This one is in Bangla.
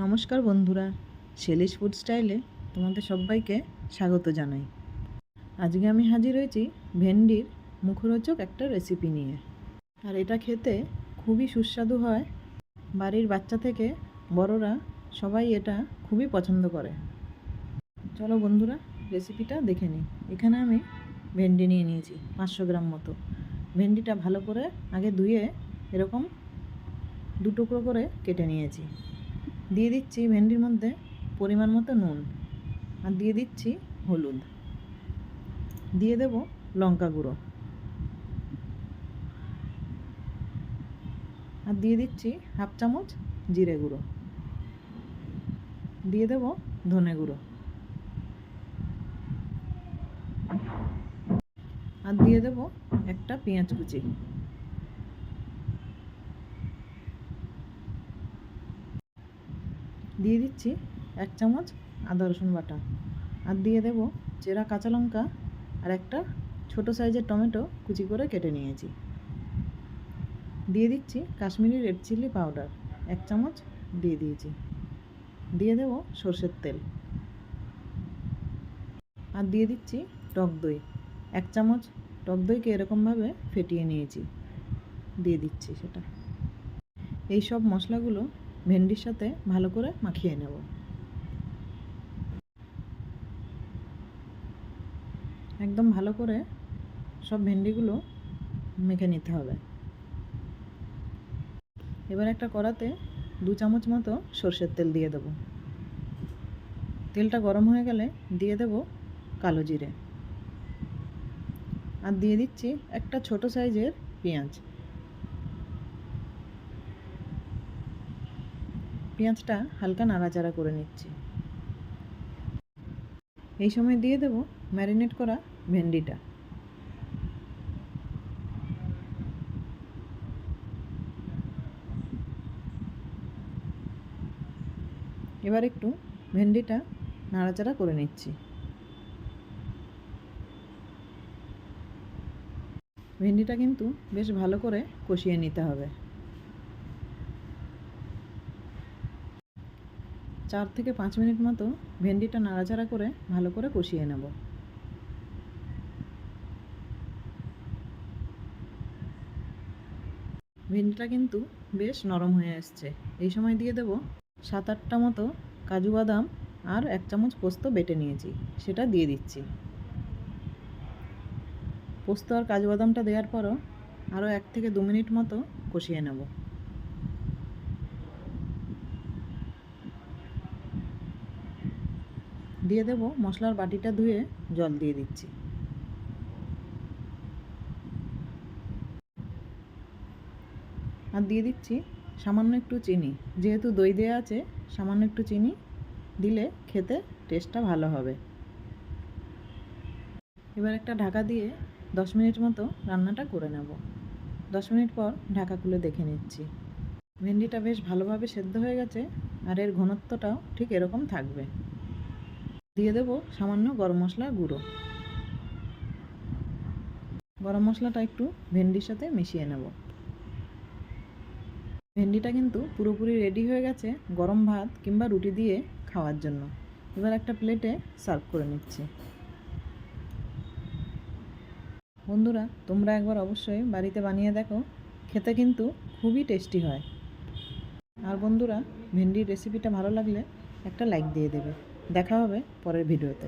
নমস্কার বন্ধুরা, শেলিস ফুড স্টাইলে তোমাদের সবাইকে স্বাগত জানাই। আজকে আমি হাজির হয়েছি ভেন্ডির মুখরোচক একটা রেসিপি নিয়ে। আর এটা খেতে খুবই সুস্বাদু হয়। বাড়ির বাচ্চা থেকে বড়রা সবাই এটা খুবই পছন্দ করে। চলো বন্ধুরা, রেসিপিটা দেখে নিই। এখানে আমি ভেন্ডি নিয়ে নিয়েছি 500 গ্রাম মতো। ভেন্ডিটা ভালো করে আগে ধুয়ে এরকম 2 টুকরো করে কেটে নিয়েছি। দিয়ে দিচ্ছি ভেন্ডির মধ্যে পরিমাণ মতো নুন, আর দিয়ে দিচ্ছি হলুদ, দিয়ে দেব লঙ্কা গুঁড়ো, আর দিয়ে দিচ্ছি 1/2 চামচ জিরে গুঁড়ো, দিয়ে দেব ধনে গুঁড়ো, আর দিয়ে দেব একটা পেঁয়াজ কুচি। দিয়ে দিচ্ছি 1 চামচ আদা রসুন বাটা, আর দিয়ে দেব চেরা কাঁচা লঙ্কা আর একটা ছোট সাইজের টমেটো কুচি করে কেটে নিয়েছি। দিয়ে দিচ্ছি কাশ্মীরি রেড চিলি পাউডার 1 চামচ দিয়ে দিয়েছি। দিয়ে দেব সরষের তেল, আর দিয়ে দিচ্ছি টক দই 1 চামচ। টক দইকে এরকমভাবে ফেটিয়ে নিয়েছি, দিয়ে দিচ্ছি সেটা। এই সব মশলাগুলো ভেন্ডির সাথে ভালো করে মাখিয়ে নেব। একদম ভালো করে সব ভেন্ডিগুলো মেখে নিতে হবে। এবার একটা কড়াতে 2 চামচ মতো সরষের তেল দিয়ে দেব। তেলটা গরম হয়ে গেলে দিয়ে দেব কালো জিরে, আর দিয়ে দিচ্ছি একটা ছোট সাইজের পেঁয়াজ। পেঁয়াজটা হালকা নাড়াচাড়া করে নিচ্ছি। এই সময় দিয়ে দেব ম্যারিনেট করা ভেন্ডিটা। এবার একটু ভেন্ডিটা নাড়াচাড়া করে নিচ্ছি। ভেন্ডিটা কিন্তু বেশ ভালো করে কষিয়ে নিতে হবে। 4 থেকে 5 মিনিট মতো ভেন্ডিটা নাড়াচাড়া করে ভালো করে কষিয়ে নেব। ভেন্ডিটা কিন্তু বেশ নরম হয়ে আসছে। এই সময় দিয়ে দেব 7-8টা মতো কাজু বাদাম আর 1 চামচ পোস্ত বেটে নিয়েছি, সেটা দিয়ে দিচ্ছি। পোস্ত আর কাজু বাদামটা দেওয়ার পরও আরও 1 থেকে 2 মিনিট মতো কষিয়ে নেব। দিয়ে দেব মশলার বাটিটা ধুয়ে জল দিয়ে দিচ্ছি। আর দিয়ে দিচ্ছি সামান্য একটু চিনি। যেহেতু দই দেওয়া আছে, সামান্য একটু চিনি দিলে খেতে টেস্টটা ভালো হবে। এবার একটা ঢাকা দিয়ে 10 মিনিট মতো রান্নাটা করে নেব। 10 মিনিট পর ঢাকা খুলে দেখে নিচ্ছি। ভেন্ডিটা বেশ ভালোভাবে সেদ্ধ হয়ে গেছে, আর এর ঘনত্বটাও ঠিক এরকম থাকবে। দিয়ে দেব সামান্য গরম মশলার গুঁড়ো। গরম মশলাটা একটু ভেন্ডির সাথে মিশিয়ে নেব। ভেন্ডিটা কিন্তু পুরোপুরি রেডি হয়ে গেছে গরম ভাত কিংবা রুটি দিয়ে খাওয়ার জন্য। এবার একটা প্লেটে সার্ভ করে নিচ্ছি। বন্ধুরা, তোমরা একবার অবশ্যই বাড়িতে বানিয়ে দেখো, খেতে কিন্তু খুবই টেস্টি হয়। আর বন্ধুরা, ভেন্ডির রেসিপিটা ভালো লাগলে একটা লাইক দিয়ে দেবে। দেখা হবে পরের ভিডিওতে।